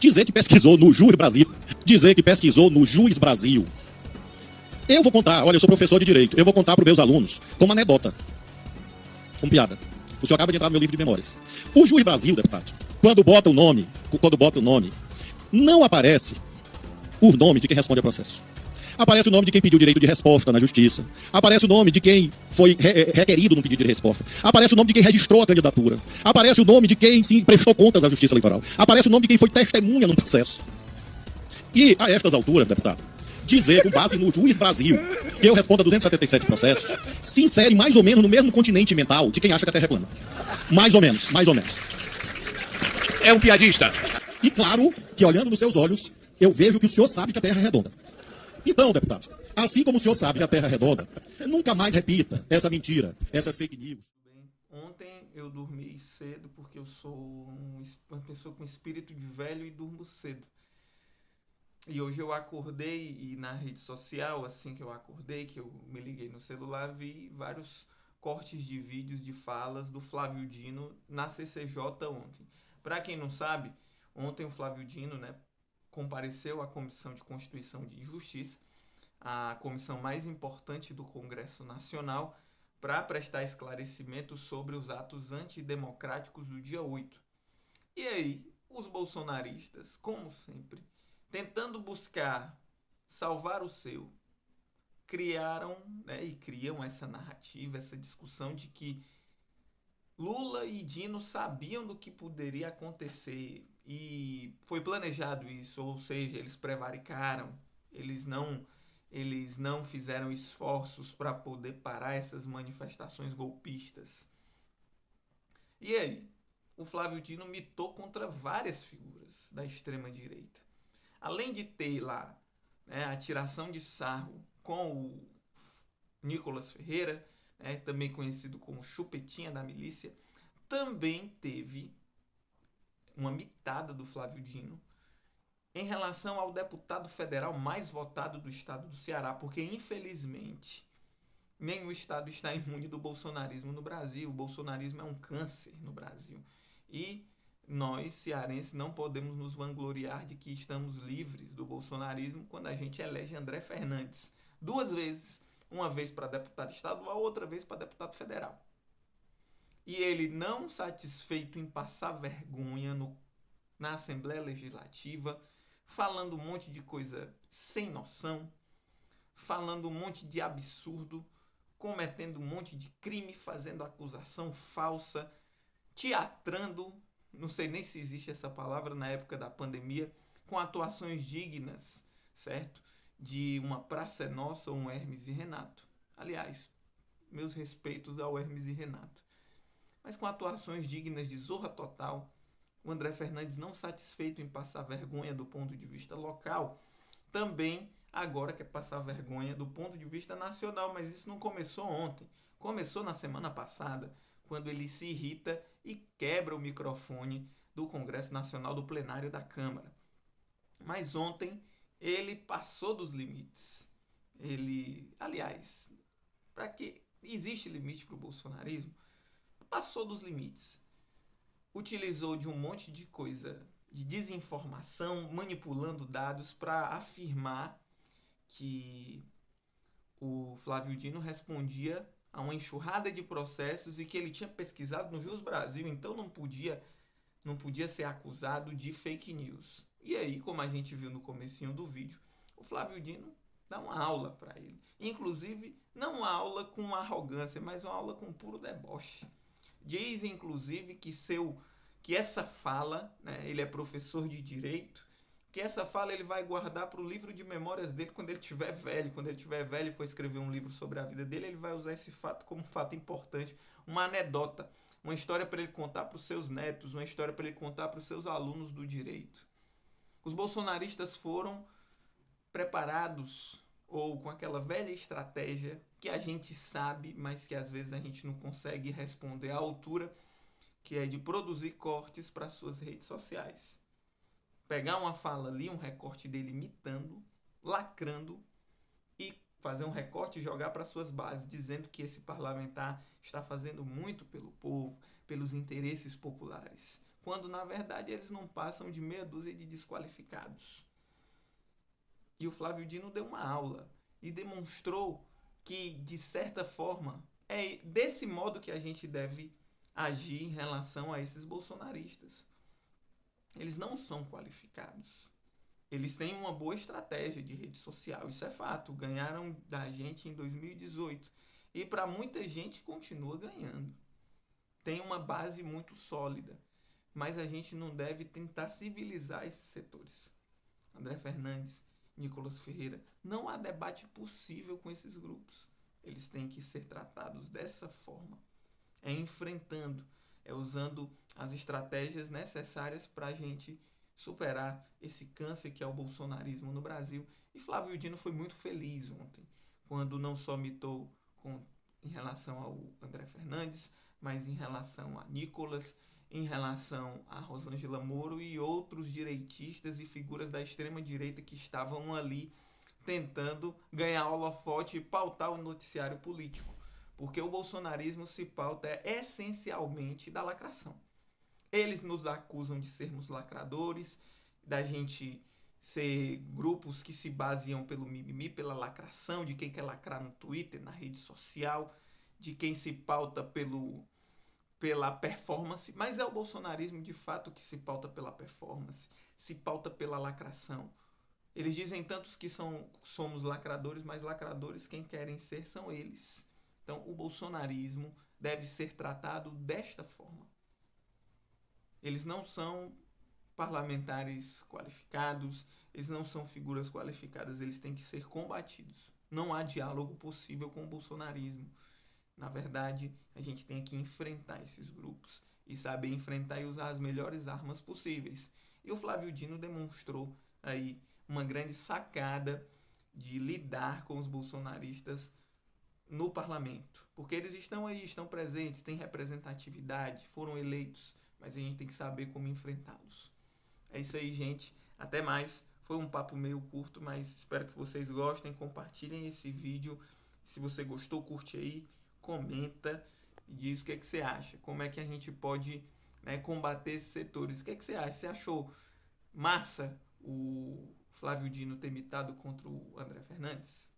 Dizer que pesquisou no Juiz Brasil. Dizer que pesquisou no Juiz Brasil. Eu vou contar, olha, eu sou professor de Direito, eu vou contar para os meus alunos como anedota, como piada. O senhor acaba de entrar no meu livro de memórias. O Juiz Brasil, deputado, quando bota o nome, não aparece o nome de quem responde ao processo. Aparece o nome de quem pediu direito de resposta na justiça. Aparece o nome de quem foi requerido no pedido de resposta. Aparece o nome de quem registrou a candidatura. Aparece o nome de quem se prestou contas à justiça eleitoral. Aparece o nome de quem foi testemunha no processo. E, a estas alturas, deputado, dizer, com base no Juiz Brasil, que eu respondo a 277 processos, se insere mais ou menos no mesmo continente mental de quem acha que a Terra é plana. Mais ou menos, mais ou menos. É um piadista. E claro que, olhando nos seus olhos, eu vejo que o senhor sabe que a Terra é redonda. Então, deputado, assim como o senhor sabe que a Terra é redonda, nunca mais repita essa mentira, essa fake news. Ontem eu dormi cedo porque eu sou uma pessoa com espírito de velho e durmo cedo. E hoje eu acordei e na rede social, assim que eu acordei, que eu me liguei no celular, vi vários cortes de vídeos de falas do Flávio Dino na CCJ ontem. Para quem não sabe, ontem o Flávio Dino, compareceu à Comissão de Constituição e Justiça, a comissão mais importante do Congresso Nacional, para prestar esclarecimentos sobre os atos antidemocráticos do dia 8. E aí, os bolsonaristas, como sempre, tentando buscar salvar o seu, criaram e criam essa narrativa, essa discussão de que Lula e Dino sabiam do que poderia acontecer e foi planejado isso, ou seja, eles prevaricaram, eles não fizeram esforços para poder parar essas manifestações golpistas. E aí, o Flávio Dino mitou contra várias figuras da extrema-direita. Além de ter lá a tiração de sarro com o Nicolas Ferreira, também conhecido como Chupetinha da milícia, também teve uma mitada do Flávio Dino em relação ao deputado federal mais votado do estado do Ceará, porque infelizmente nenhum estado está imune do bolsonarismo no Brasil. O bolsonarismo é um câncer no Brasil. E nós, cearenses, não podemos nos vangloriar de que estamos livres do bolsonarismo quando a gente elege André Fernandes 2 vezes. Uma vez para deputado estadual, outra vez para deputado federal. E ele, não satisfeito em passar vergonha na Assembleia Legislativa, falando um monte de coisa sem noção, falando um monte de absurdo, cometendo um monte de crime, fazendo acusação falsa, teatrando, não sei nem se existe essa palavra na época da pandemia, com atuações dignas, certo? De uma Praça é Nossa ou um Hermes e Renato. Aliás, meus respeitos ao Hermes e Renato. Mas com atuações dignas de Zorra Total, o André Fernandes, não satisfeito em passar vergonha do ponto de vista local, também agora quer passar vergonha do ponto de vista nacional, mas isso não começou ontem. Começou na semana passada, quando ele se irrita e quebra o microfone do Congresso Nacional, do plenário da Câmara. Mas ontem ele passou dos limites. Aliás, para que existe limite para o bolsonarismo, passou dos limites. Utilizou de um monte de coisa, de desinformação, manipulando dados para afirmar que o Flávio Dino respondia a uma enxurrada de processos e que ele tinha pesquisado no Juiz Brasil, então não podia ser acusado de fake news. E aí, como a gente viu no comecinho do vídeo, o Flávio Dino dá uma aula para ele. Inclusive, não uma aula com arrogância, mas uma aula com puro deboche. Diz, inclusive, que essa fala, ele é professor de Direito, que essa fala ele vai guardar para o livro de memórias dele quando ele estiver velho. Quando ele estiver velho e for escrever um livro sobre a vida dele, ele vai usar esse fato como um fato importante, uma anedota, uma história para ele contar para os seus netos, uma história para ele contar para os seus alunos do direito. Os bolsonaristas foram preparados ou com aquela velha estratégia que a gente sabe, mas que às vezes a gente não consegue responder à altura, que é de produzir cortes para suas redes sociais. Pegar uma fala ali, um recorte dele imitando, lacrando, e fazer um recorte e jogar para suas bases, dizendo que esse parlamentar está fazendo muito pelo povo, pelos interesses populares. quando na verdade eles não passam de meia dúzia de desqualificados. E o Flávio Dino deu uma aula e demonstrou que, de certa forma, é desse modo que a gente deve agir em relação a esses bolsonaristas. Eles não são qualificados. Eles têm uma boa estratégia de rede social, isso é fato. Ganharam da gente em 2018. E para muita gente continua ganhando. Tem uma base muito sólida. Mas a gente não deve tentar civilizar esses setores. André Fernandes, Nicolas Ferreira, não há debate possível com esses grupos. Eles têm que ser tratados dessa forma. É enfrentando, é usando as estratégias necessárias para a gente superar esse câncer que é o bolsonarismo no Brasil. E Flávio Dino foi muito feliz ontem, quando não só mitou em relação ao André Fernandes, mas em relação a Nicolas, em relação a Rosângela Moro e outros direitistas e figuras da extrema-direita que estavam ali tentando ganhar holofote e pautar o noticiário político. Porque o bolsonarismo se pauta essencialmente da lacração. Eles nos acusam de sermos lacradores, da gente ser grupos que se baseiam pelo mimimi, pela lacração, de quem quer lacrar no Twitter, na rede social, de quem se pauta pela performance, mas é o bolsonarismo de fato que se pauta pela performance, se pauta pela lacração. Eles dizem tantos que somos lacradores, mas lacradores quem querem ser são eles. Então o bolsonarismo deve ser tratado desta forma. Eles não são parlamentares qualificados, eles não são figuras qualificadas, eles têm que ser combatidos. Não há diálogo possível com o bolsonarismo. Na verdade, a gente tem que enfrentar esses grupos e saber enfrentar e usar as melhores armas possíveis. E o Flávio Dino demonstrou aí uma grande sacada de lidar com os bolsonaristas no parlamento. Porque eles estão aí, estão presentes, têm representatividade, foram eleitos, mas a gente tem que saber como enfrentá-los. É isso aí, gente. Até mais. Foi um papo meio curto, mas espero que vocês gostem. Compartilhem esse vídeo. Se você gostou, curte aí, comenta e diz o que você acha. Como é que a gente pode, combater esses setores. O que você acha? Você achou massa o Flávio Dino ter mitado contra o André Fernandes?